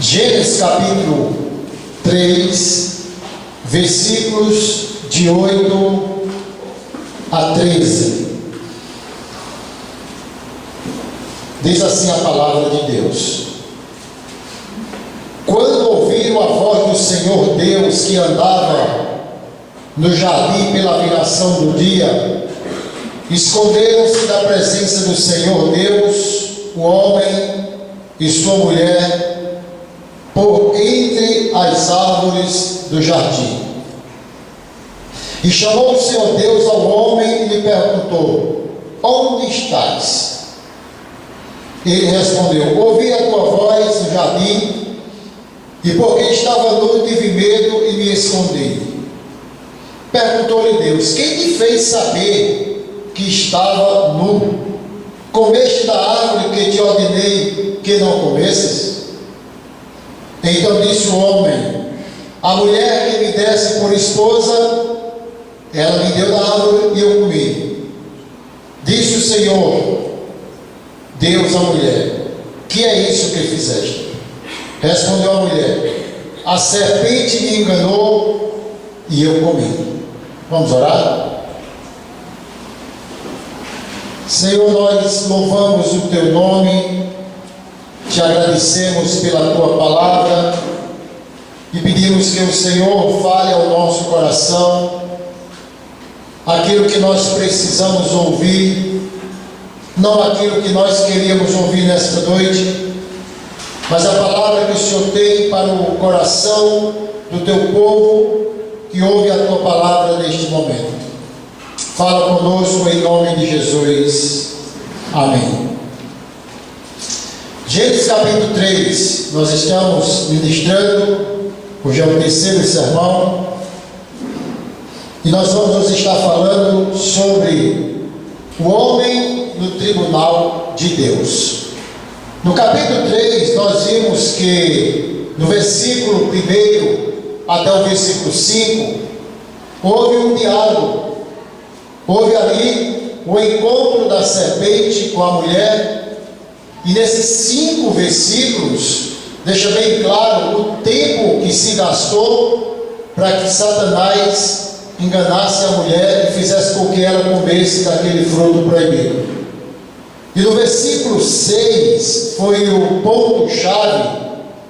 Gênesis capítulo 3, versículos de 8 a 13. Diz assim a palavra de Deus: Quando ouviram a voz do Senhor Deus que andava no jardim pela viração do dia, esconderam-se da presença do Senhor Deus, o homem e sua mulher, por entre as árvores do jardim. E chamou o Senhor Deus ao homem e lhe perguntou: Onde estás? Ele respondeu: Ouvi a tua voz no jardim, e porque estava nu tive medo e me escondi. Perguntou-lhe Deus: Quem te fez saber que estava nu? Comeste da árvore que te ordenei que não comesses? Então disse o homem: A mulher que me desse por esposa, ela me deu da árvore e eu comi. Disse o Senhor Deus à mulher: Que é isso que fizeste? Respondeu a mulher: A serpente me enganou e eu comi. Vamos orar? Senhor, nós louvamos o teu nome, te agradecemos pela tua palavra e pedimos que o Senhor fale ao nosso coração aquilo que nós precisamos ouvir, não aquilo que nós queríamos ouvir nesta noite, mas a palavra que o Senhor tem para o coração do teu povo que ouve a tua palavra neste momento. Fala conosco em nome de Jesus. Amém. Gênesis capítulo 3, nós estamos ministrando, hoje é o terceiro sermão, e nós vamos estar falando sobre o homem no tribunal de Deus. No capítulo 3, nós vimos que no versículo 1 até o versículo 5, houve um diálogo. Houve ali o encontro da serpente com a mulher, e nesses 5 versículos deixa bem claro o tempo que se gastou para que Satanás enganasse a mulher e fizesse com que ela comesse daquele fruto proibido. E no versículo 6 foi o ponto-chave,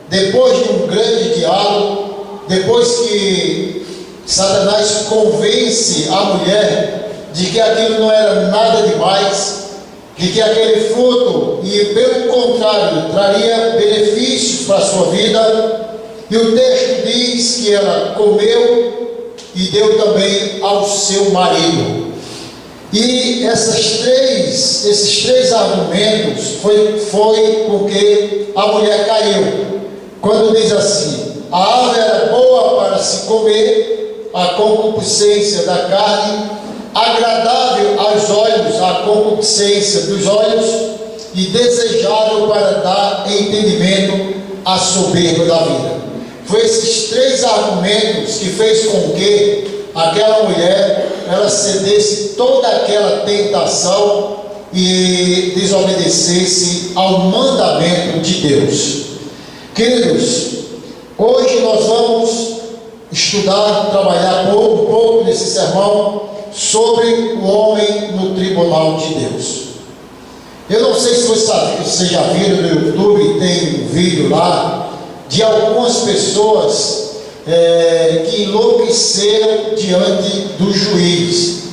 depois de um grande diálogo, depois que Satanás convence a mulher de que aquilo não era nada demais, de que aquele fruto, e pelo contrário, traria benefícios para a sua vida. E o texto diz que ela comeu e deu também ao seu marido. E esses três argumentos foi com que a mulher caiu. Quando diz assim: a árvore era boa para se comer, a concupiscência da carne, agradável aos olhos, a concupiscência dos olhos, e desejável para dar entendimento à soberba da vida. Foi esses 3 argumentos que fez com que aquela mulher ela cedesse toda aquela tentação e desobedecesse ao mandamento de Deus. Queridos, hoje nós vamos estudar, trabalhar um pouco nesse sermão sobre o homem no tribunal de Deus. Eu não sei se vocês já viram no YouTube, tem um vídeo lá de algumas pessoas que enlouqueceram diante do juiz.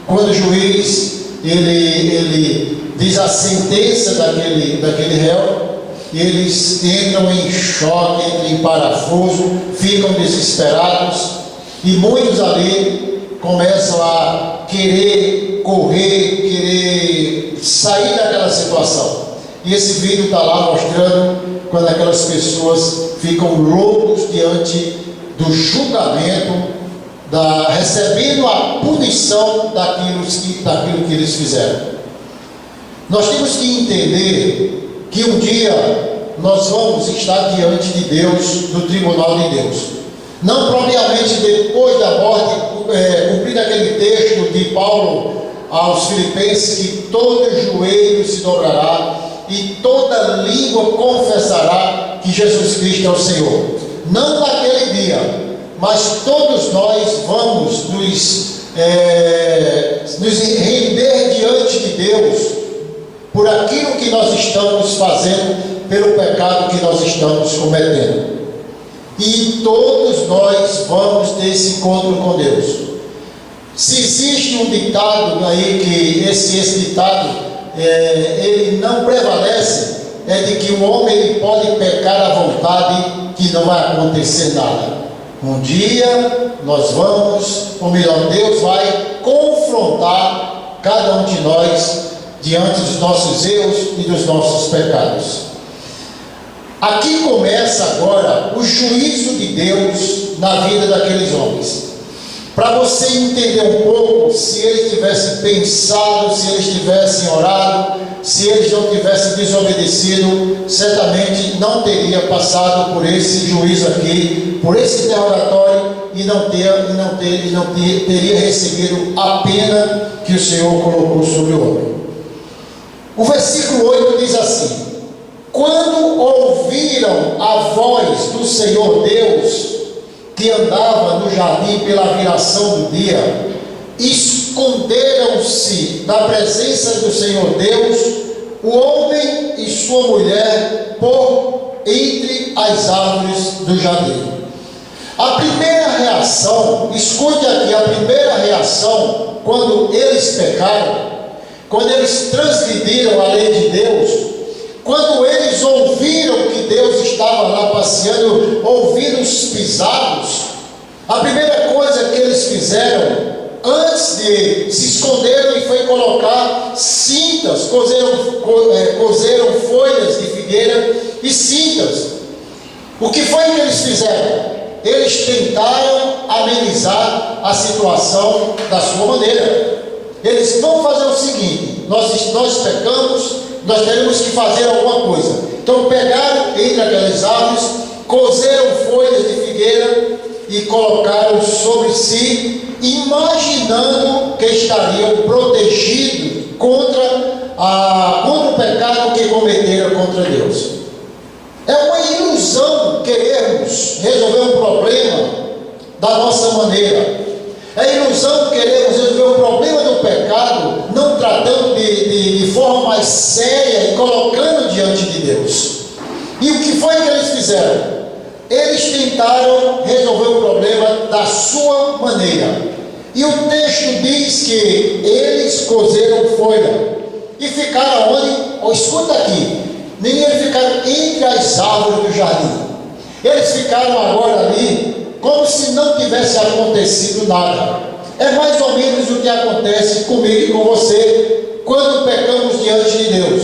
Quando o juiz ele diz a sentença daquele réu, eles entram em choque, entram em parafuso, ficam desesperados, e muitos ali começam a querer correr, querer sair daquela situação. E esse vídeo está lá mostrando quando aquelas pessoas ficam loucos diante do julgamento, recebendo a punição daquilo que eles fizeram. Nós temos que entender que um dia nós vamos estar diante de Deus, no tribunal de Deus. Não propriamente depois da morte, cumprindo aquele texto de Paulo aos Filipenses, que todo joelho se dobrará e toda língua confessará que Jesus Cristo é o Senhor. Não naquele dia, mas todos nós vamos nos render diante de Deus por aquilo que nós estamos fazendo, pelo pecado que nós estamos cometendo. E todos nós vamos ter esse encontro com Deus. Se existe um ditado aí, que esse ditado ele não prevalece, é de que o homem ele pode pecar à vontade, que não vai acontecer nada. Um dia nós vamos, ou melhor, Deus vai confrontar cada um de nós diante dos nossos erros e dos nossos pecados. Aqui começa agora o juízo de Deus na vida daqueles homens. Para você entender um pouco, se eles tivessem pensado, se eles tivessem orado, se eles não tivessem desobedecido, certamente não teria passado por esse juízo aqui, por esse interrogatório, e não teria recebido a pena que o Senhor colocou sobre o homem. O versículo 8 diz assim: quando ouviram a voz do Senhor Deus, que andava no jardim pela viração do dia, esconderam-se da presença do Senhor Deus, o homem e sua mulher, por entre as árvores do jardim. A primeira reação, escute aqui, a primeira reação, quando eles pecaram, quando eles transgrediram a lei de Deus, quando eles ouviram que Deus estava lá passeando, ouvindo os pisados, a primeira coisa que eles fizeram, antes de se esconderam, e foi colocar cintas, cozeram folhas de figueira e cintas. O que foi que eles fizeram? Eles tentaram amenizar a situação da sua maneira. Eles vão fazer o seguinte: nós pecamos, nós teremos que fazer alguma coisa. Então pegaram entre aquelas árvores, cozeram folhas de figueira e colocaram sobre si, imaginando que estariam protegidos contra o pecado que cometeram contra Deus. É uma ilusão querermos resolver um problema da nossa maneira. É ilusão querermos resolver o problema do pecado não tratando de forma mais séria e colocando diante de Deus. E o que foi que eles fizeram? Eles tentaram resolver o problema da sua maneira. E o texto diz que eles cozeram folha e ficaram onde? Escuta aqui, eles ficaram entre as árvores do jardim. Eles ficaram agora ali como se não tivesse acontecido nada. É mais ou menos o que acontece comigo e com você quando pecamos diante de Deus.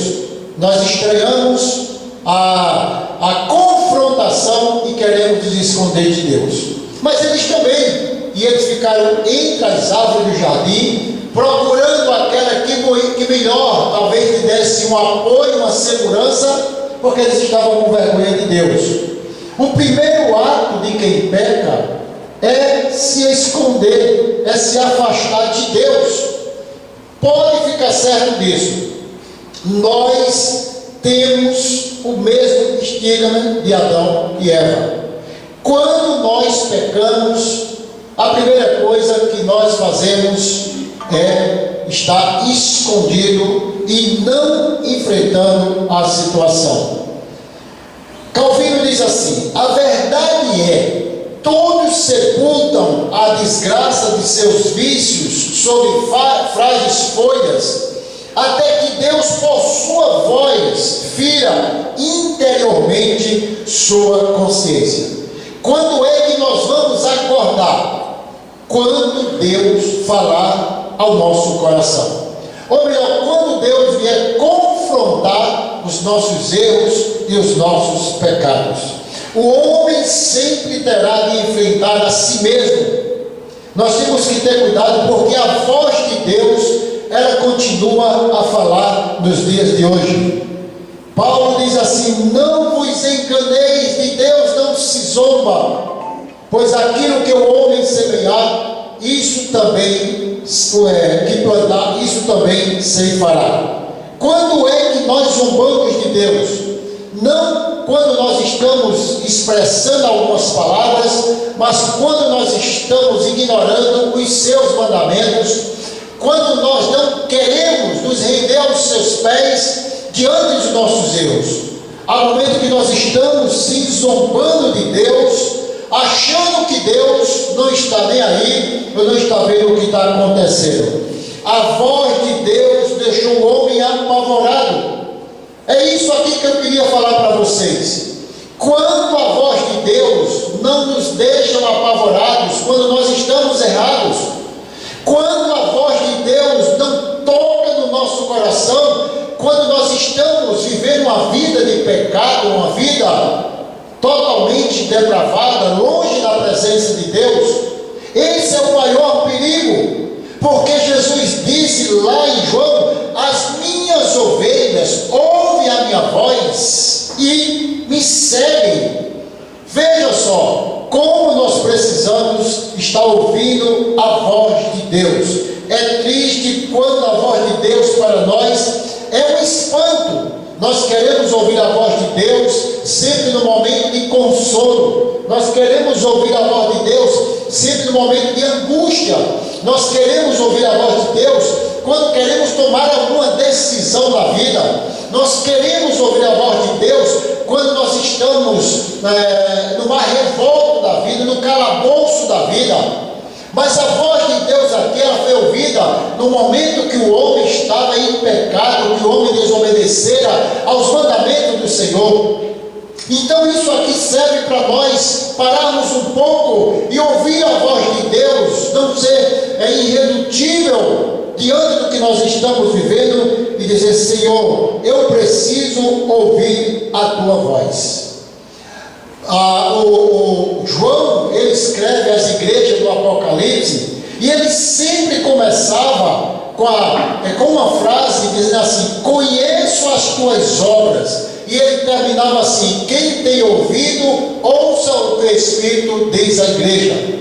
Nós estranhamos a confrontação e queremos nos esconder de Deus. Mas eles também, e eles ficaram entre as árvores do jardim, procurando aquela que melhor talvez lhe desse um apoio, uma segurança, porque eles estavam com vergonha de Deus. O primeiro ato de quem peca é se esconder, é se afastar de Deus. Pode ficar certo disso. Nós temos o mesmo estigma de Adão e Eva. Quando nós pecamos, a primeira coisa que nós fazemos é estar escondido e não enfrentando a situação. Calvino diz assim: a verdade é, todos sepultam a desgraça de seus vícios sob frágeis folhas, até que Deus, por sua voz, fira interiormente sua consciência. Quando é que nós vamos acordar? Quando Deus falar ao nosso coração. Ou melhor, quando Deus vier confrontar os nossos erros e os nossos pecados. O homem sempre terá de enfrentar a si mesmo. Nós temos que ter cuidado, porque a voz de Deus, ela continua a falar nos dias de hoje. Paulo diz assim: não vos enganeis, de Deus não se zomba, pois aquilo que o homem semear, isso também que plantar, isso também ceifará. Quando é que nós zombamos de Deus? não quando nós estamos expressando algumas palavras, mas quando nós estamos ignorando os seus mandamentos, quando nós não queremos nos render aos seus pés diante dos nossos erros. Há momento que nós estamos se zombando de Deus, achando que Deus não está nem aí, ou não está vendo o que está acontecendo. A voz de Deus deixou o homem apavorado. É isso aqui que eu queria falar para vocês. Quando a voz de Deus não nos deixa apavorados, quando nós estamos errados, quando a voz de Deus não toca no nosso coração, quando nós estamos vivendo uma vida de pecado, uma vida totalmente depravada, longe da presença de Deus, esse é o maior perigo. Porque Jesus disse lá em João: as minhas ovelhas ouvem a minha voz e me seguem. Veja só como nós precisamos estar ouvindo a voz de Deus. É triste quando a voz de Deus para nós é um espanto. Nós queremos ouvir a voz de Deus sempre no momento de consolo. Nós queremos ouvir a voz de Deus sempre no momento de angústia. Nós queremos ouvir a voz de Deus quando queremos tomar alguma decisão na vida. Nós queremos ouvir a voz de Deus quando nós estamos numa revolta da vida, no calabouço da vida. Mas a voz de Deus aqui, ela foi ouvida no momento que o homem estava em pecado, que o homem desobedecera aos mandamentos do Senhor. Então isso aqui serve para nós pararmos um pouco e ouvir a voz de Deus, não ser irredutível diante do que nós estamos vivendo e dizer: Senhor, eu preciso ouvir a tua voz. O João, ele escreve as igrejas do Apocalipse e ele sempre começava com uma frase dizendo assim: conheço as tuas obras. E ele terminava assim: quem tem ouvido, ouça o que o Espírito diz à igreja.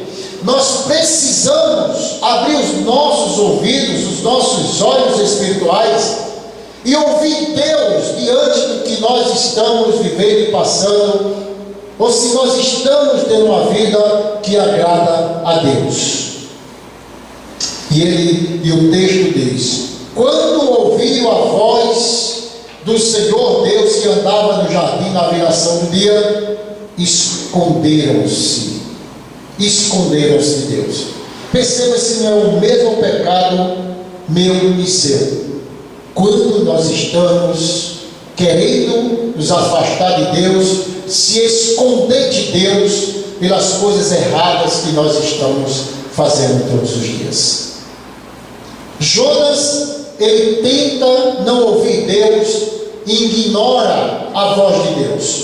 Nós precisamos abrir os nossos ouvidos, os nossos olhos espirituais e ouvir Deus diante do que nós estamos vivendo e passando, ou se nós estamos tendo uma vida que agrada a Deus. E o texto diz: quando ouviram a voz do Senhor Deus que andava no jardim na viração do dia, esconderam-se de Deus. Perceba se não é o mesmo pecado meu e seu. Quando nós estamos querendo nos afastar de Deus, se esconder de Deus pelas coisas erradas que nós estamos fazendo todos os dias. Jonas, ele tenta não ouvir Deus e ignora a voz de Deus.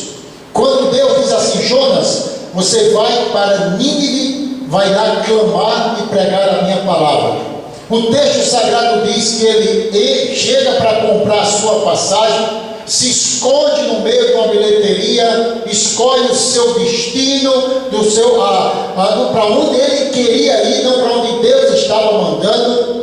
Quando Deus diz assim: Jonas, você vai para Nínive, vai lá clamar e pregar a minha palavra. O texto sagrado diz que ele chega para comprar a sua passagem, se esconde no meio de uma bilheteria, escolhe o seu destino, para onde ele queria ir, não para onde Deus estava mandando.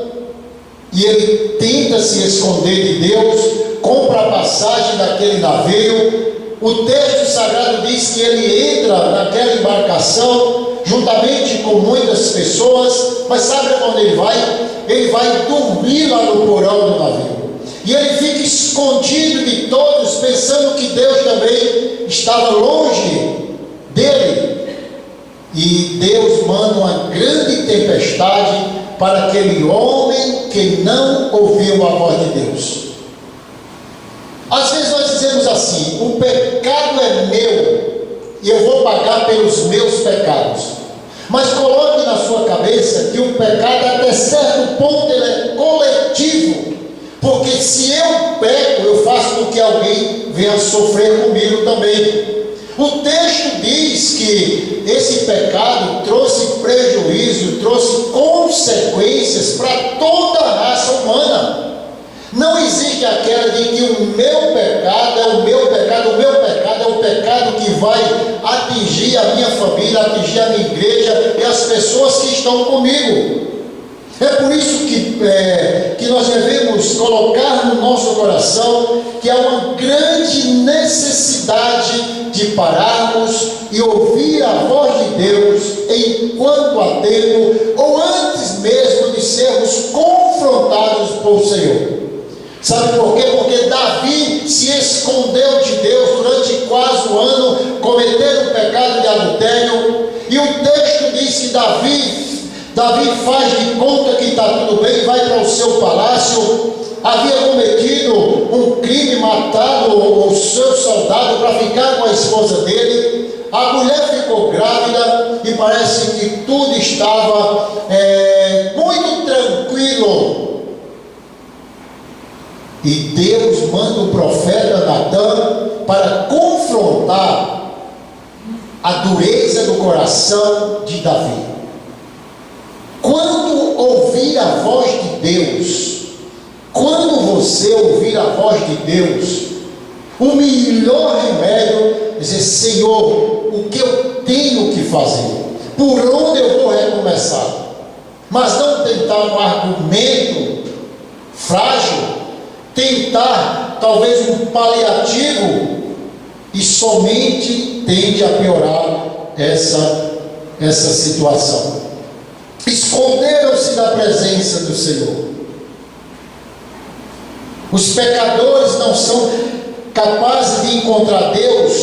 E ele tenta se esconder de Deus, compra a passagem daquele navio. O texto sagrado diz que ele entra naquela embarcação, juntamente com muitas pessoas, mas sabe onde ele vai? Ele vai dormir lá no porão do navio. E ele fica escondido de todos, pensando que Deus também estava longe dele. E Deus manda uma grande tempestade para aquele homem que não ouviu a voz de Deus. Às vezes nós dizemos assim: o pecado é meu e eu vou pagar pelos meus pecados. Mas coloque na sua cabeça que o pecado, até certo ponto, ele é coletivo. Porque se eu peco, eu faço com que alguém venha sofrer comigo também. O texto diz que esse pecado trouxe prejuízo, trouxe consequências para toda a raça humana. Não existe aquela de que o meu pecado é o meu pecado é o pecado que vai atingir a minha família, atingir a minha igreja e as pessoas que estão comigo. É por isso que nós devemos colocar no nosso coração que há uma grande necessidade necessidade de pararmos e ouvir a voz de Deus enquanto há tempo, ou antes mesmo de sermos confrontados por Senhor. Sabe por quê? Porque Davi se escondeu de Deus durante quase um ano, cometendo o pecado de adultério, e o texto diz que Davi faz de conta que está tudo bem, vai para o seu palácio. Havia cometido um crime, matado o seu soldado para ficar com a esposa dele. A mulher ficou grávida e parece que tudo estava muito tranquilo. E Deus manda o profeta Natã para confrontar a dureza do coração de Davi. Quando ouvir a voz de Deus, quando você ouvir a voz de Deus, o melhor remédio é dizer: Senhor, o que eu tenho que fazer? Por onde eu vou recomeçar? Mas não tentar um argumento frágil, tentar talvez um paliativo, e somente tende a piorar essa situação. Esconderam-se da presença do Senhor. Os pecadores não são capazes de encontrar Deus.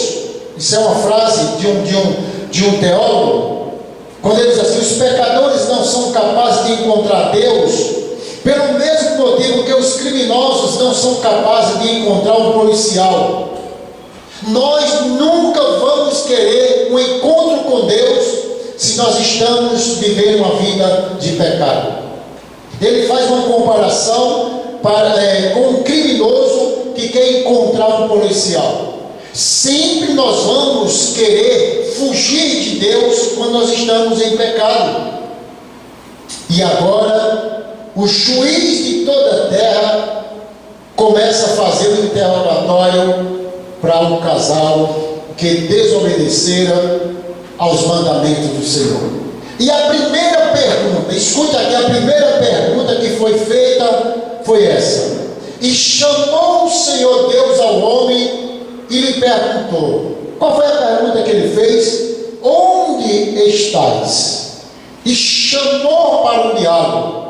Isso é uma frase de um teólogo. Quando ele diz assim: os pecadores não são capazes de encontrar Deus, pelo mesmo motivo que os criminosos não são capazes de encontrar um policial. Nós nunca vamos querer um encontro com Deus se nós estamos vivendo uma vida de pecado. Ele faz uma comparação com um criminoso que quer encontrar um policial. Sempre nós vamos querer fugir de Deus quando nós estamos em pecado. E agora o juiz de toda a terra começa a fazer um interrogatório para um casal que desobedeceram aos mandamentos do Senhor. E a primeira pergunta, escuta aqui, a primeira pergunta que foi feita foi essa: e chamou o Senhor Deus ao homem e lhe perguntou. Qual foi a pergunta que ele fez? Onde estás? E chamou para o diálogo.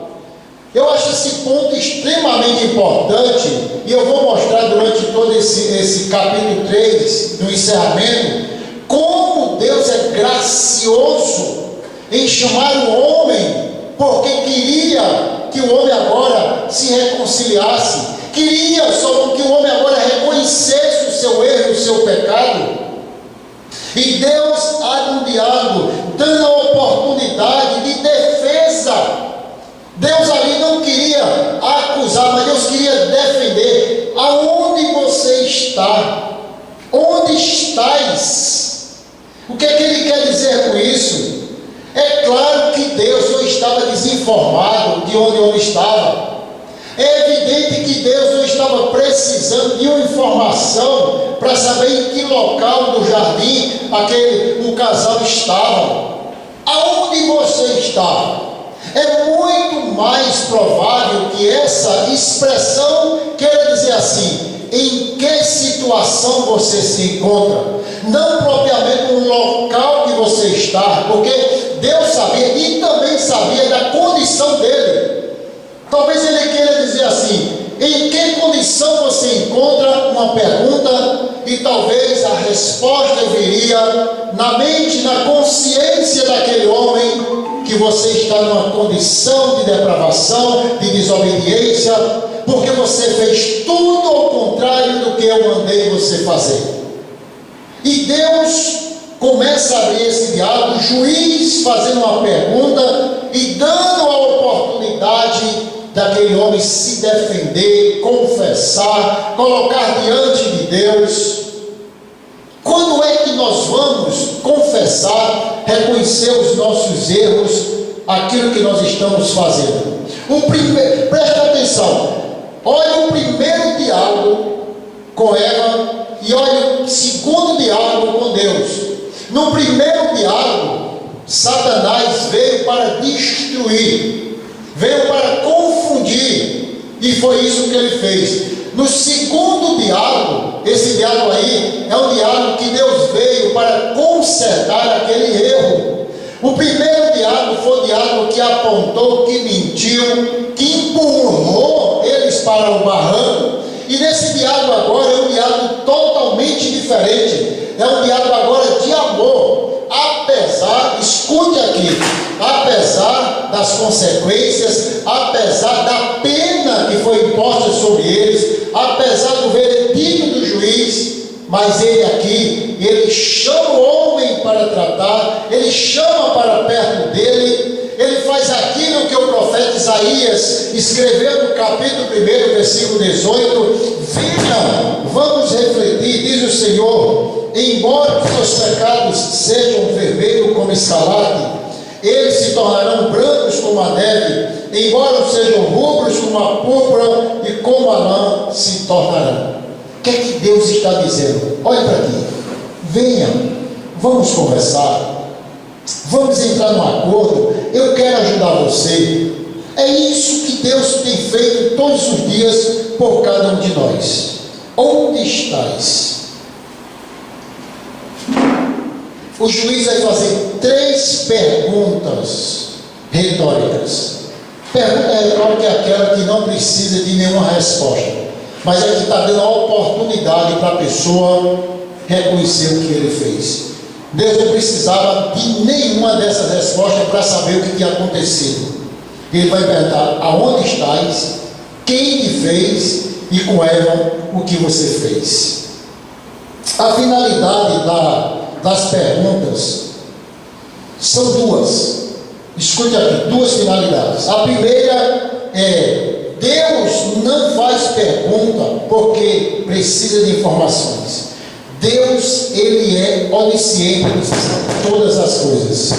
Eu acho esse ponto extremamente importante, e eu vou mostrar durante todo esse capítulo 3 do encerramento, como Deus é gracioso em chamar o homem, porque queria que o homem agora se reconciliasse, queria só que o homem agora reconhecesse o seu erro, o seu pecado. E Deus abre um diálogo, dando a oportunidade de defesa. Deus ali não queria acusar, mas Deus queria defender. Aonde você está? Onde estás? O que é que ele quer dizer com isso? É claro que Deus não estava desinformado de onde o homem estava. É evidente que Deus não estava precisando de uma informação para saber em que local do jardim o casal estava. Aonde você está? É muito mais provável que essa expressão queira dizer assim: em que situação você se encontra? Não propriamente no local que você está, porque Deus sabia e também sabia da condição dele. Talvez ele queira dizer assim: em que condição você encontra? Uma pergunta, e talvez a resposta viria na mente, na consciência daquele homem, que você está numa condição de depravação, de desobediência, porque você fez tudo ao contrário do que eu mandei você fazer. E Deus começa a abrir esse diálogo, o juiz fazendo uma pergunta e dando a oportunidade daquele homem se defender, confessar, colocar diante de Deus. Quando é que nós vamos confessar, reconhecer os nossos erros, aquilo que nós estamos fazendo? Presta atenção, olha o primeiro diálogo com Eva e olha o segundo diálogo com Deus. No primeiro diálogo, Satanás veio para destruir, veio para confundir, e foi isso que ele fez. No segundo diálogo, esse diálogo aí é um diálogo que Deus veio para consertar aquele erro. O primeiro diálogo foi o diálogo que apontou, que mentiu, que empurrou eles para o barranco. E nesse diálogo agora é um diálogo totalmente diferente. É um diálogo agora de amor. Apesar, escute aqui, apesar das consequências, apesar da pena que foi imposta sobre eles, apesar do veredito do juiz, mas ele aqui, ele chama o homem para tratar, ele chama para perto dele, ele faz aquilo que o profeta Isaías escreveu no capítulo 1, versículo 18: venham, vamos refletir, diz o Senhor, embora os seus pecados sejam vermelhos como escarlate, eles se tornarão brancos como a neve, embora sejam rubros como a púrpura e como a lã se tornarão. O que é que Deus está dizendo? Olha para aqui, venham, vamos conversar, vamos entrar num acordo, eu quero ajudar você. É isso que Deus tem feito todos os dias por cada um de nós. Onde estás? O juiz vai fazer 3 perguntas retóricas. Pergunta retórica é aquela que não precisa de nenhuma resposta, mas é que está dando a oportunidade para a pessoa reconhecer o que ele fez. Deus não precisava de nenhuma dessas respostas para saber o que tinha acontecido. Ele vai perguntar: aonde estás, quem te fez e com ela o que você fez. A finalidade das perguntas são 2. Escute aqui, 2 finalidades. A primeira é: Deus não faz pergunta porque precisa de informações. Deus, ele é onisciente, ele sabe todas as coisas.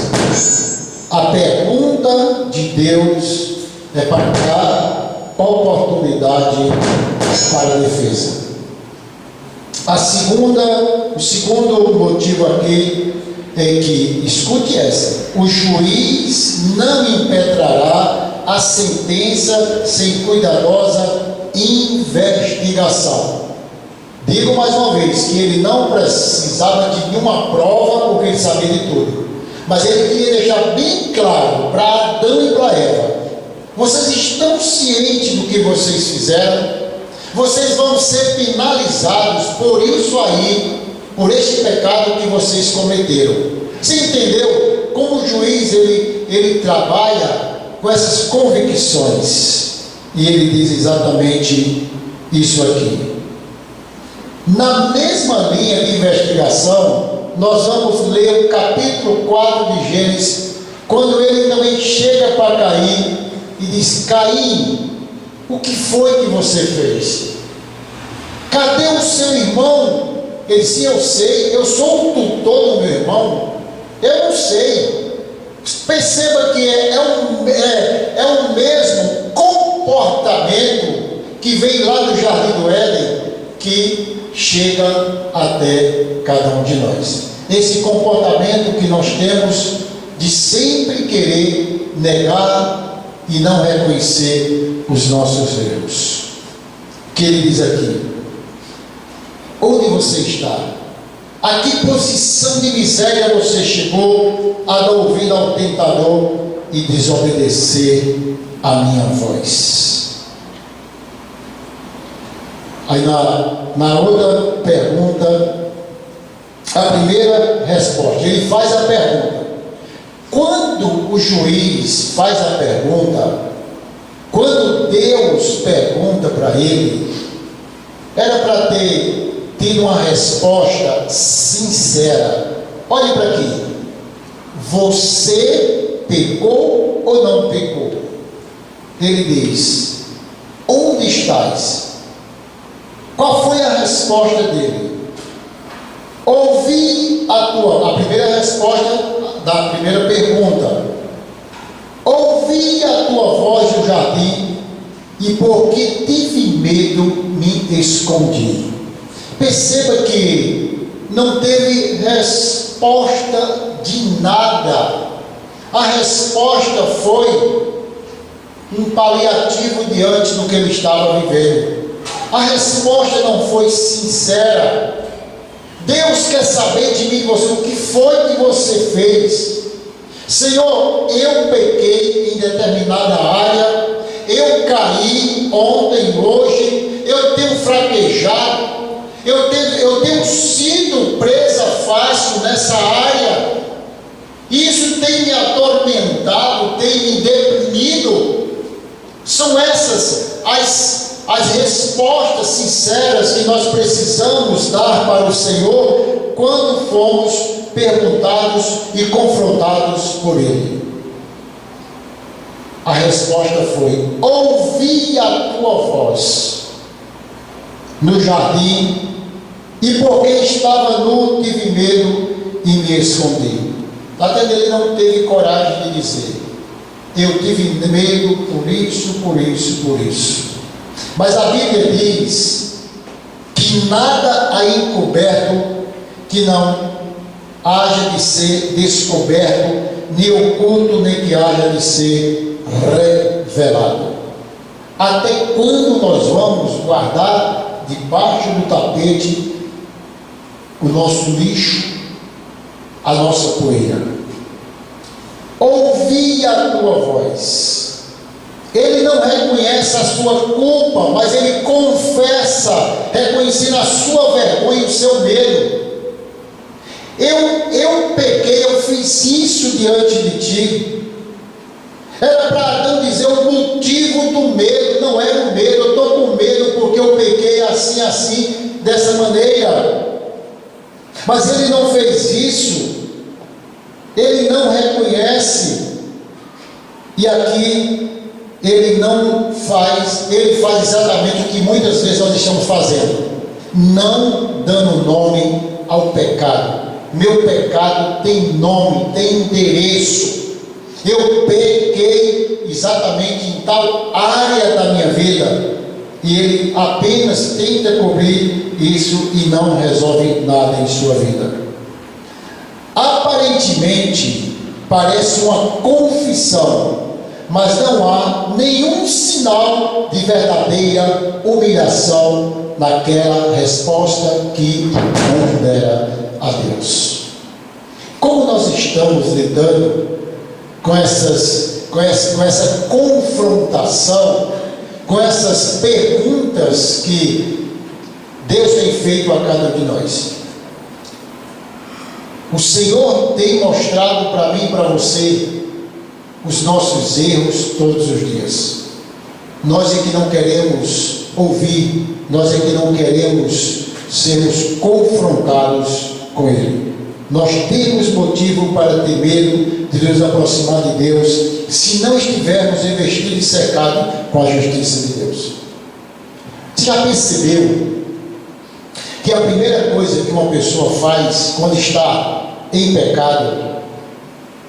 A pergunta de Deus é para dar oportunidade para a defesa. O segundo motivo aqui é que, escute essa: o juiz não impetrará a sentença sem cuidadosa investigação. Digo mais uma vez que ele não precisava de nenhuma prova, porque ele sabia de tudo, mas ele queria deixar bem claro para Adão e para Eva: vocês estão cientes do que vocês fizeram, vocês vão ser penalizados por isso aí, por este pecado que vocês cometeram. Você entendeu como o juiz ele trabalha com essas convicções? E ele diz exatamente isso aqui. Na mesma linha de investigação, nós vamos ler o capítulo 4 de Gênesis, quando ele também chega para Caim e diz: Caim, o que foi que você fez? Cadê o seu irmão? Ele disse: eu sei, eu sou o tutor do meu irmão, eu não sei. Perceba que é o mesmo comportamento que vem lá do Jardim do Éden, que chega até cada um de nós. Esse comportamento que nós temos de sempre querer negar e não reconhecer os nossos erros. O que ele diz aqui? Onde você está? A que posição de miséria você chegou a dar ouvido ao tentador e desobedecer a minha voz? Aí na outra pergunta, a primeira resposta, ele faz a pergunta. Quando o juiz faz a pergunta, quando Deus pergunta para ele, era para ter tido uma resposta sincera. Olhe para aqui: você pecou ou não pecou? Ele diz: onde estás? Qual foi a resposta dele? Ouvi a primeira resposta da primeira pergunta: ouvi a tua voz no jardim, e porque tive medo, me escondi. Perceba que não teve resposta de nada. A resposta foi um paliativo diante do que ele estava vivendo. A resposta não foi sincera. Deus quer saber de mim e você, o que foi que você fez? Senhor, eu pequei em determinada área, eu caí ontem, hoje, eu tenho fraquejado, eu tenho sido presa fácil nessa área. Isso tem me atormentado, tem me deprimido. São essas as respostas sinceras que nós precisamos dar para o Senhor quando fomos perguntados e confrontados por Ele. A resposta foi: ouvi a tua voz no jardim, e porque estava nu, tive medo e me escondi. Até ele não teve coragem de dizer: eu tive medo por isso, por isso, por isso. Mas a Bíblia diz que nada há encoberto que não haja de ser descoberto, nem oculto, nem que haja de ser revelado. Até quando nós vamos guardar debaixo do tapete o nosso lixo, a nossa poeira? Ouvi a tua voz. Ele não reconhece a sua culpa, mas ele confessa, reconhecendo a sua vergonha e o seu medo. Eu pequei, eu fiz isso diante de ti. Era para Adão dizer o motivo do medo. Não era o medo, eu estou com medo porque eu pequei assim, dessa maneira. Mas ele não fez isso, ele não reconhece. E aqui ele faz exatamente o que muitas vezes nós estamos fazendo, não dando nome ao pecado. Meu pecado tem nome, tem endereço. Eu pequei exatamente em tal área da minha vida, e ele apenas tenta cobrir isso e não resolve nada em sua vida. Aparentemente parece uma confissão, mas não há nenhum sinal de verdadeira humilhação naquela resposta que pondera a Deus. Como nós estamos lidando com essa confrontação, com essas perguntas que Deus tem feito a cada um de nós? O Senhor tem mostrado para mim e para você os nossos erros todos os dias. Nós é que não queremos ouvir, nós é que não queremos sermos confrontados com Ele. Nós temos motivo para ter medo de nos aproximar de Deus, se não estivermos investidos e cercados com a justiça de Deus. Você já percebeu que a primeira coisa que uma pessoa faz quando está em pecado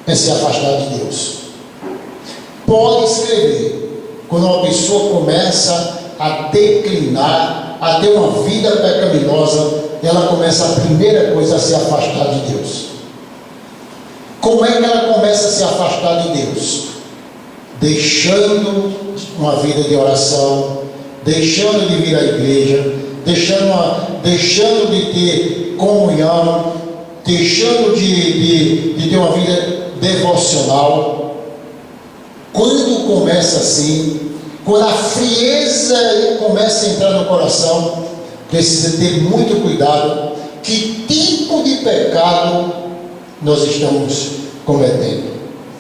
é se afastar de Deus? Pode escrever, quando uma pessoa começa a declinar, a ter uma vida pecaminosa, ela começa a primeira coisa a se afastar de Deus. Como é que ela começa a se afastar de Deus? Deixando uma vida de oração, deixando de vir à igreja, deixando de ter comunhão, deixando de ter uma vida devocional. Quando começa assim, quando a frieza começa a entrar no coração, precisa ter muito cuidado que tipo de pecado nós estamos cometendo,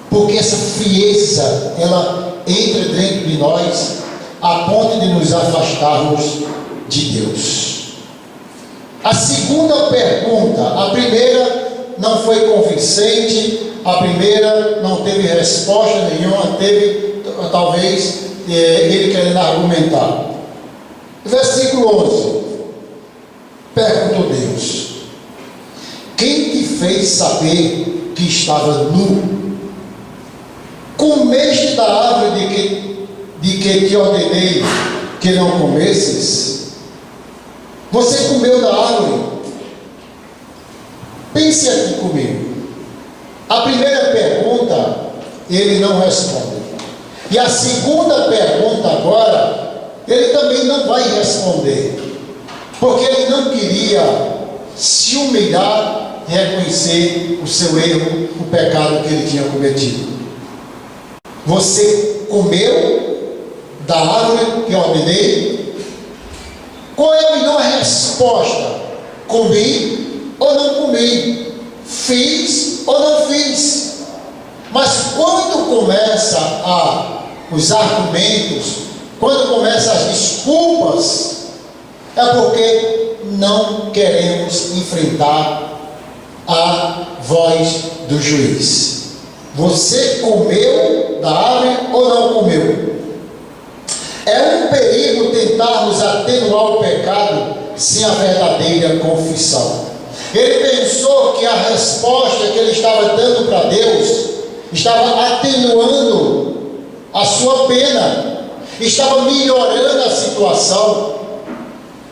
porque essa frieza, ela entra dentro de nós a ponto de nos afastarmos de Deus. A segunda pergunta, a primeira não foi convincente, a primeira não teve resposta nenhuma, teve talvez ele querendo argumentar. Versículo 11, perguntou Deus: quem te fez saber que estava nu? Comeste da árvore de que te ordenei que não comesses? Você comeu da árvore? Pense aqui comigo. A primeira pergunta ele não responde, e a segunda pergunta agora ele também não vai responder, porque ele não queria se humilhar e reconhecer o seu erro, o pecado que ele tinha cometido. Você comeu da árvore que eu ordenei? Qual é a melhor resposta? Comi ou não comi? Fiz ou não fiz? Mas quando começa os argumentos, quando começam as desculpas, é porque não queremos enfrentar a voz do juiz. Você comeu da árvore ou não comeu? É um perigo tentarmos atenuar o pecado sem a verdadeira confissão. Ele pensou que a resposta que ele estava dando para Deus estava atenuando a sua pena, estava melhorando a situação.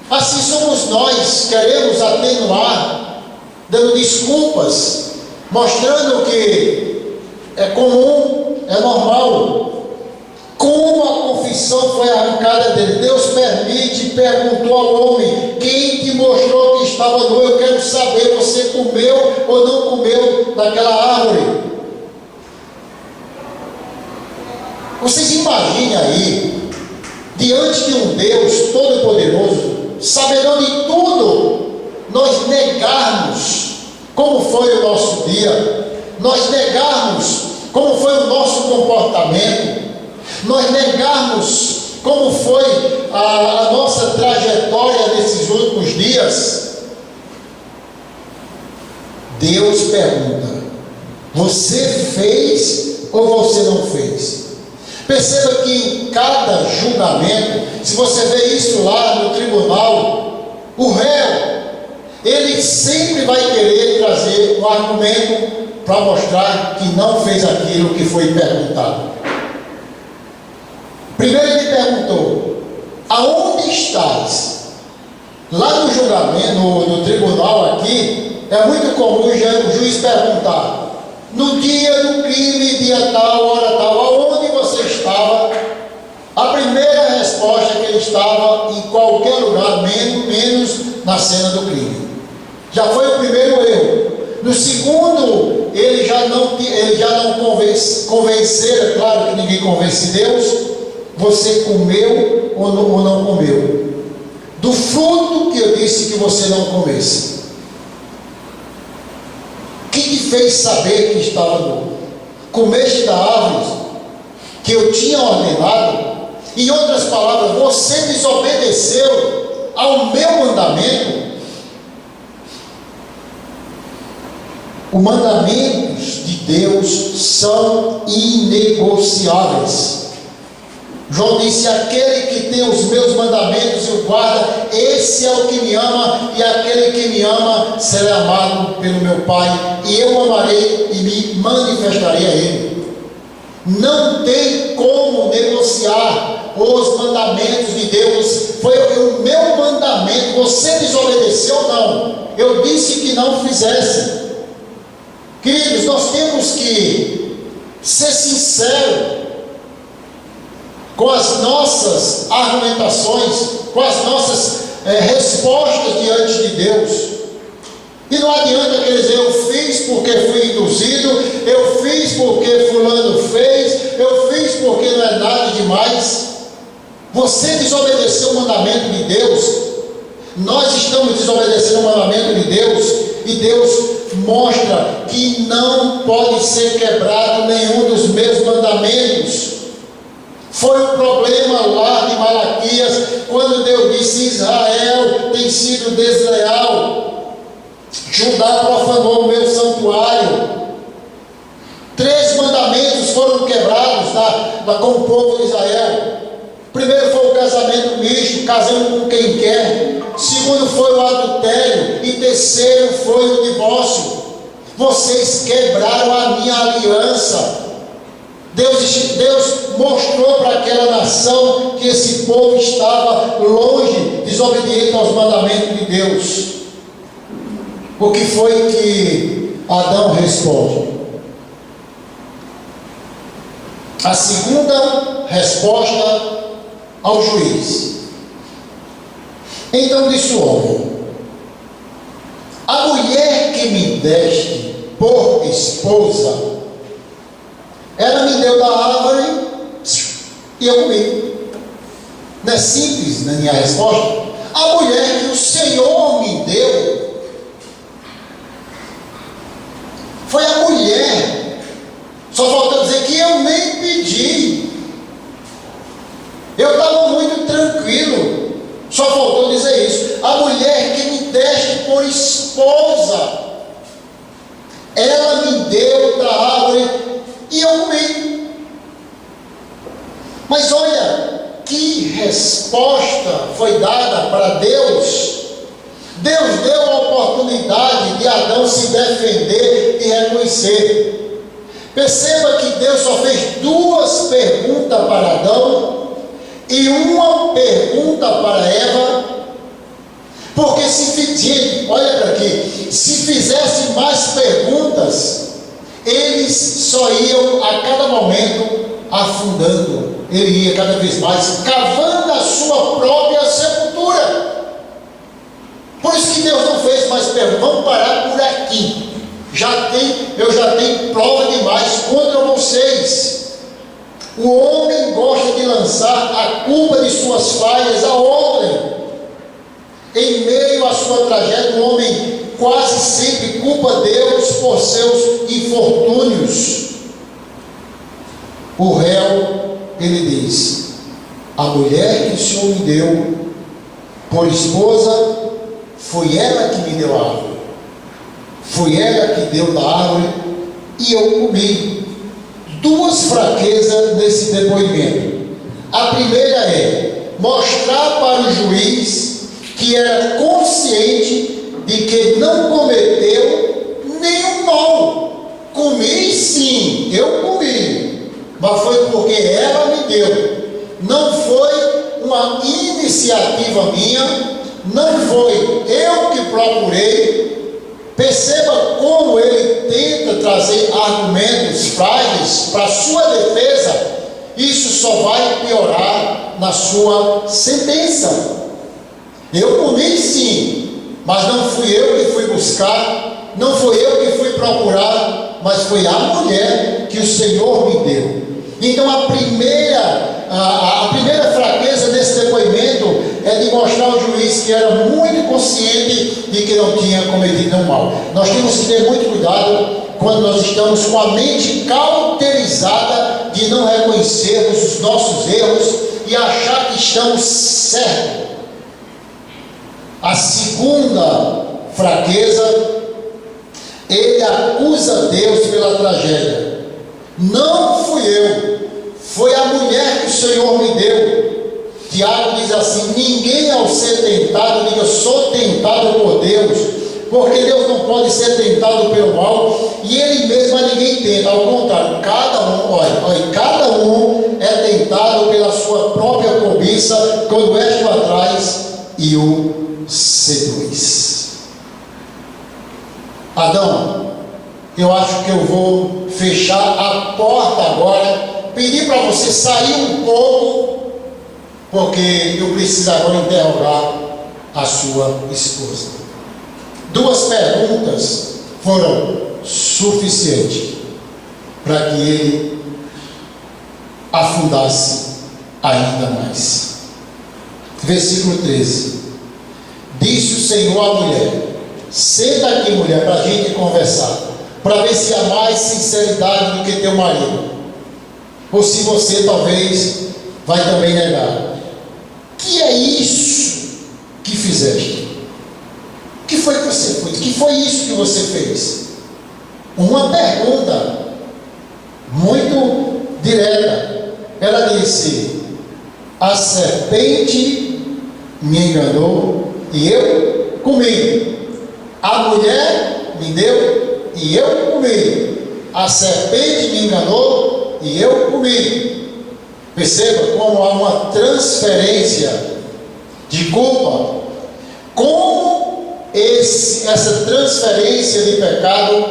Assim somos nós, queremos atenuar, dando desculpas, mostrando que é comum, é normal. Como a confissão foi arrancada dele? Deus permite, perguntou ao homem: quem te mostrou que estava nu? Eu quero saber, você comeu ou não comeu daquela árvore? Vocês imaginem aí, diante de um Deus todo-poderoso, sabedor de tudo, nós negarmos como foi o nosso dia, nós negarmos como foi o nosso comportamento, nós negarmos como foi a nossa trajetória nesses últimos dias. Deus pergunta: você fez ou você não fez? Perceba que em cada julgamento, se você vê isso lá no tribunal, o réu, ele sempre vai querer trazer um argumento para mostrar que não fez aquilo que foi perguntado. Primeiro ele perguntou: aonde estás? Lá no julgamento, no tribunal aqui, é muito comum o juiz perguntar: no dia do crime, dia tal, hora tal, aonde você estava? A primeira resposta é que ele estava em qualquer lugar, menos na cena do crime. Já foi o primeiro erro. No segundo, ele já não convencer, é claro que ninguém convence Deus. Você comeu ou não comeu do fruto que eu disse que você não comesse? Que te fez saber que estava nu? Comeste da árvore que eu tinha ordenado? Em outras palavras, você desobedeceu ao meu mandamento. Os mandamentos de Deus são inegociáveis. João disse: aquele que tem os meus mandamentos e o guarda, esse é o que me ama, e aquele que me ama será amado pelo meu Pai, e eu o amarei e me manifestarei a ele. Não tem como negociar os mandamentos de Deus. Foi o meu mandamento, você desobedeceu? Não, eu disse que não fizesse. Queridos, nós temos que ser sinceros com as nossas argumentações, com as nossas respostas diante de Deus. E não adianta querer dizer: eu fiz porque fui induzido, eu fiz porque fulano fez, eu fiz porque não é nada demais. Você desobedeceu o mandamento de Deus, nós estamos desobedecendo o mandamento de Deus, e Deus mostra que não pode ser quebrado nenhum dos meus mandamentos. Foi um problema lá de Malaquias, quando Deus disse: Israel tem sido desleal, Judá profanou o meu santuário. 3 mandamentos foram quebrados com o povo de Israel. Primeiro foi o casamento misto, casando com quem quer. Segundo foi o adultério. E terceiro foi o divórcio. Vocês quebraram a minha aliança. Deus mostrou para aquela nação que esse povo estava longe, desobediente aos mandamentos de Deus. O que foi que Adão responde? A segunda resposta ao juiz. Então disse o homem: a mulher que me deste por esposa, ela me deu da árvore e eu comi. Não é simples na minha resposta? A mulher que o Senhor me deu foi a mulher. Só falta dizer que eu nem pedi. Eu estava muito tranquilo. Só faltou dizer isso. A mulher que me deste por esposa, ela me deu da árvore e eu comi. Mas olha, que resposta foi dada para Deus. Deus deu a oportunidade de Adão se defender e reconhecer. Perceba que Deus só fez duas perguntas para Adão e uma pergunta para Eva, porque olha para aqui, se fizesse mais perguntas, eles só iam a cada momento afundando. Ele ia cada vez mais cavando a sua própria sepultura. Por isso que Deus não fez mais perguntas. Vamos parar por aqui. Eu já tenho prova demais contra vocês. O homem gosta de lançar a culpa de suas falhas a outrem. Em meio à sua tragédia, o homem quase sempre culpa Deus por seus infortúnios. O réu, ele diz: a mulher que o Senhor me deu por esposa, foi ela que me deu a árvore. Foi ela que deu da árvore e eu comi. Duas fraquezas nesse depoimento. A primeira é mostrar para o juiz que era consciente de que não cometeu nenhum mal. Comi sim, eu comi, mas foi porque ela me deu. Não foi uma iniciativa minha, não foi eu que procurei. Perceba como ele tenta trazer argumentos frágeis para sua defesa. Isso só vai piorar na sua sentença. Eu comi sim, mas não fui eu que fui buscar, não fui eu que fui procurar, mas foi a mulher que o Senhor me deu. Então a primeira fraqueza desse depoimento é de mostrar ao juiz que era muito consciente de que não tinha cometido um mal. Nós temos que ter muito cuidado quando nós estamos com a mente cauterizada de não reconhecermos os nossos erros e achar que estamos certos. A segunda fraqueza, ele acusa Deus pela tragédia. Não fui eu, foi a mulher que o Senhor me deu. Tiago diz assim: ninguém ao ser tentado diga sou tentado por Deus, porque Deus não pode ser tentado pelo mal, e Ele mesmo a ninguém tenta. Ao contrário, cada um é tentado pela sua própria cobiça, quando este atrás e o seduz. Adão, eu acho que eu vou fechar a porta agora, pedir para você sair um pouco, porque eu preciso agora interrogar a sua esposa. Duas perguntas foram suficientes para que ele afundasse ainda mais. Versículo 13: disse o Senhor à mulher: senta aqui, mulher, para a gente conversar, para ver se há mais sinceridade do que teu marido, ou se você talvez vai também negar. Que é isso que fizeste? O que foi que você fez? Que foi isso que você fez? Uma pergunta muito direta. Ela disse: a serpente me enganou e eu comi. A mulher me deu e eu comi. A serpente me enganou e eu comi. Perceba como há uma transferência de culpa. Como essa transferência de pecado,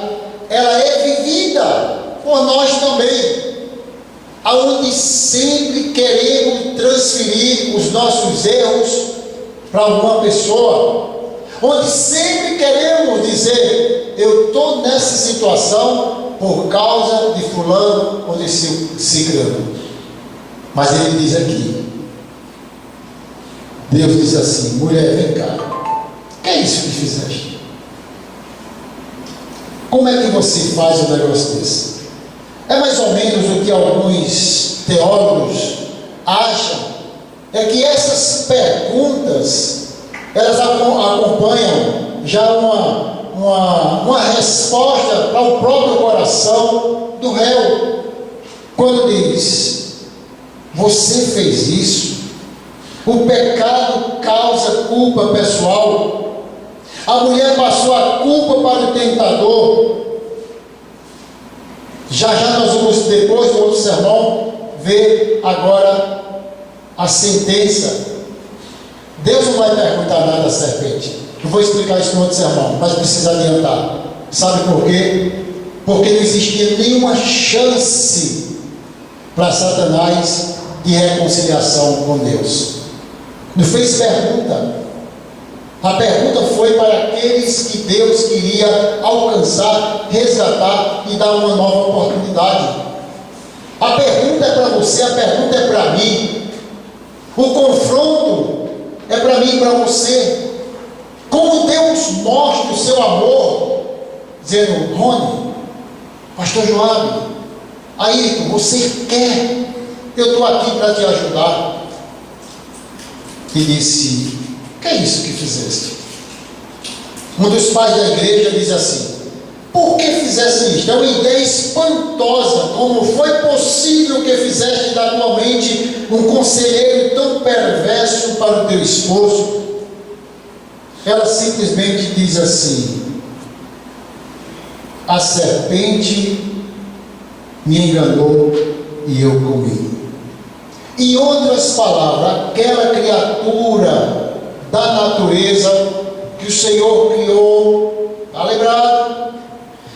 ela é vivida por nós também. aonde sempre queremos transferir os nossos erros para alguma pessoa, onde sempre queremos dizer: eu estou nessa situação por causa de fulano ou de ciclano. Mas ele diz aqui, Deus diz assim: mulher, vem cá, o que é isso que fizeste? Como é que você faz um negócio desse? É mais ou menos o que alguns teólogos acham, é que essas perguntas, elas acompanham já uma resposta para o próprio coração do réu. Quando diz: você fez isso, o pecado causa culpa pessoal, a mulher passou a culpa para o tentador. Já nós vamos, depois do outro sermão, ver agora a sentença. Deus não vai perguntar nada à serpente. Eu vou explicar isso no outro sermão, mas precisa adiantar. Sabe por quê? Porque não existia nenhuma chance para Satanás de reconciliação com Deus. Não fez pergunta. A pergunta foi para aqueles que Deus queria alcançar, resgatar e dar uma nova oportunidade. A pergunta é para você, a pergunta é para mim. O confronto é para mim e para você. Como Deus mostra o seu amor, dizendo: Rony, pastor Joab, Ayrton, você quer? Eu estou aqui para te ajudar. E disse: o que é isso que fizeste? Um dos pais da igreja diz assim: por que fizeste isto? É uma ideia espantosa. Como foi possível que fizeste da tua mente um conselheiro tão perverso para o teu esposo? Ela simplesmente diz assim: a serpente me enganou e eu comi. Em outras palavras, aquela criatura da natureza que o Senhor criou, está lembrado?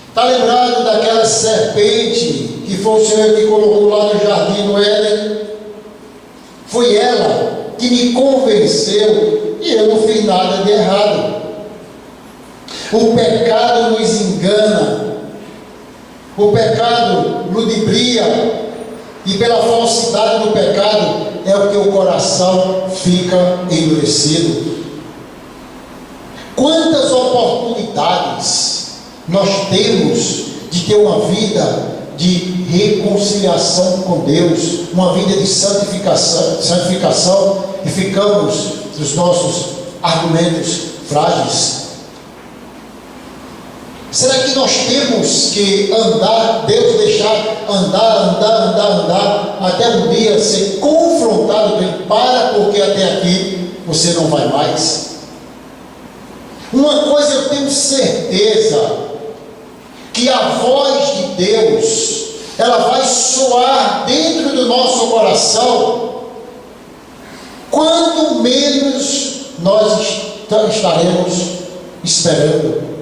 Está lembrado daquela serpente que foi o Senhor que colocou lá no jardim do Éden? Foi ela que me convenceu e eu não fiz nada de errado. O pecado nos engana, o pecado ludibria, e pela falsidade do pecado é o que o coração fica endurecido. Quantas oportunidades nós temos de ter uma vida de reconciliação com Deus, uma vida de santificação, e ficamos nos nossos argumentos frágeis. Será que nós temos que andar, Deus deixar andar, até um dia ser confrontado com Ele? Para, porque até aqui você não vai mais. Uma coisa eu tenho certeza, que a voz de Deus, ela vai soar dentro do nosso coração, quanto menos nós estaremos esperando.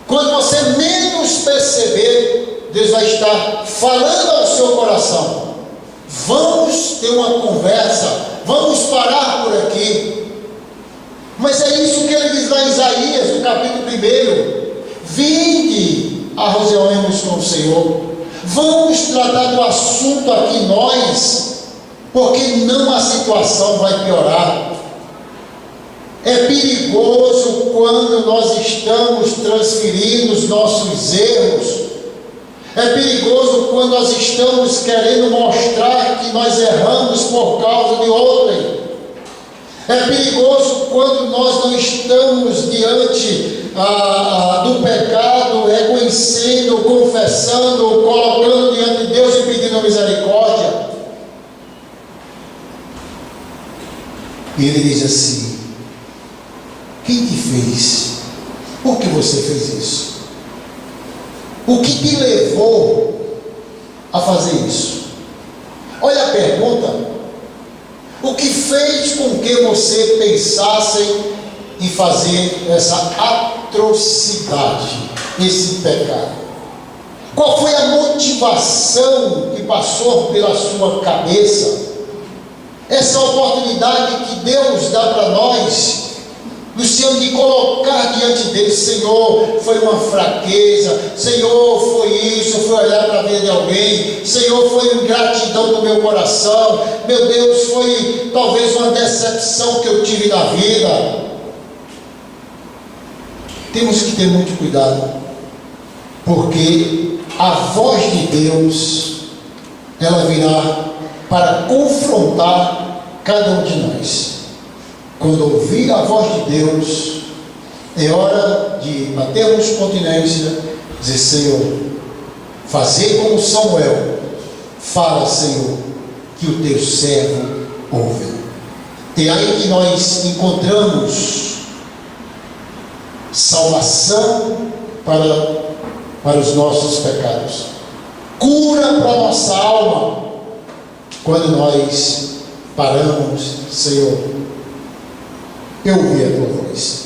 Quando você menos perceber, Deus vai estar falando ao seu coração: vamos ter uma conversa, vamos parar por aqui. Mas é isso que ele diz lá em Isaías, no capítulo 1: vinde, arrozeemos com o Senhor, vamos tratar do assunto aqui nós, porque não a situação vai piorar. É perigoso quando nós estamos transferindo os nossos erros. É perigoso quando nós estamos querendo mostrar que nós erramos por causa de outrem. É perigoso quando nós não estamos diante do pecado, reconhecendo, confessando, colocando diante de Deus e pedindo misericórdia. E ele diz assim: quem te fez? Por que você fez isso? O que te levou a fazer isso? Olha a pergunta. O que fez com que você pensasse em fazer essa atrocidade, esse pecado? Qual foi a motivação que passou pela sua cabeça? Essa oportunidade que Deus dá para nós, Luciano, de colocar diante dele: Senhor, foi uma fraqueza, Senhor, foi isso, foi olhar para a vida de alguém, Senhor, foi ingratidão do meu coração, meu Deus, foi talvez uma decepção que eu tive na vida. Temos que ter muito cuidado, porque a voz de Deus, ela virá para confrontar cada um de nós. Quando ouvir a voz de Deus, é hora de batermos continência, dizer: Senhor, fazer como Samuel, fala, Senhor, que o teu servo ouve. É aí que nós encontramos salvação para os nossos pecados, cura para a nossa alma, quando nós paramos: Senhor, eu ouvi a tua voz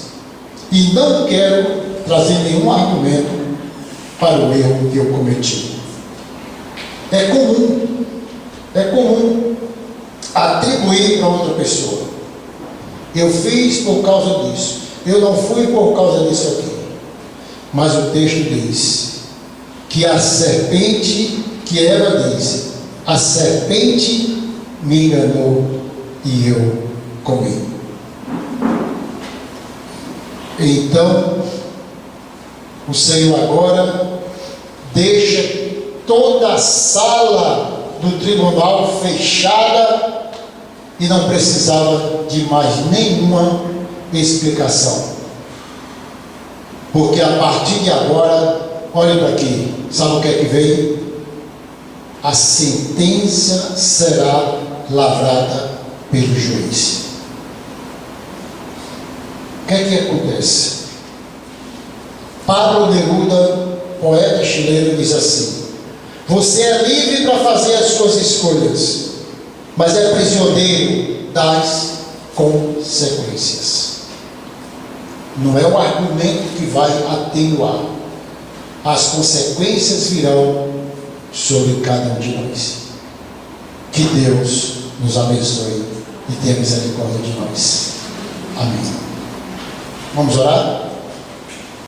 e não quero trazer nenhum argumento para o erro que eu cometi. É comum atribuir para outra pessoa: eu fiz por causa disso, eu não fui por causa disso aqui. Mas o texto diz que a serpente, que Eva disse, a serpente me enganou e eu comi. Então, o Senhor agora deixa toda a sala do tribunal fechada e não precisava de mais nenhuma explicação. Porque a partir de agora, olhem para aqui, sabe o que é que veio? A sentença será lavrada pelo juiz. O que é que acontece? Pablo Neruda, poeta chileno, diz assim: você é livre para fazer as suas escolhas, mas é prisioneiro das consequências. Não é o argumento que vai atenuar. As consequências virão sobre cada um de nós. Que Deus nos abençoe e tenha misericórdia de nós. Amém. Vamos orar?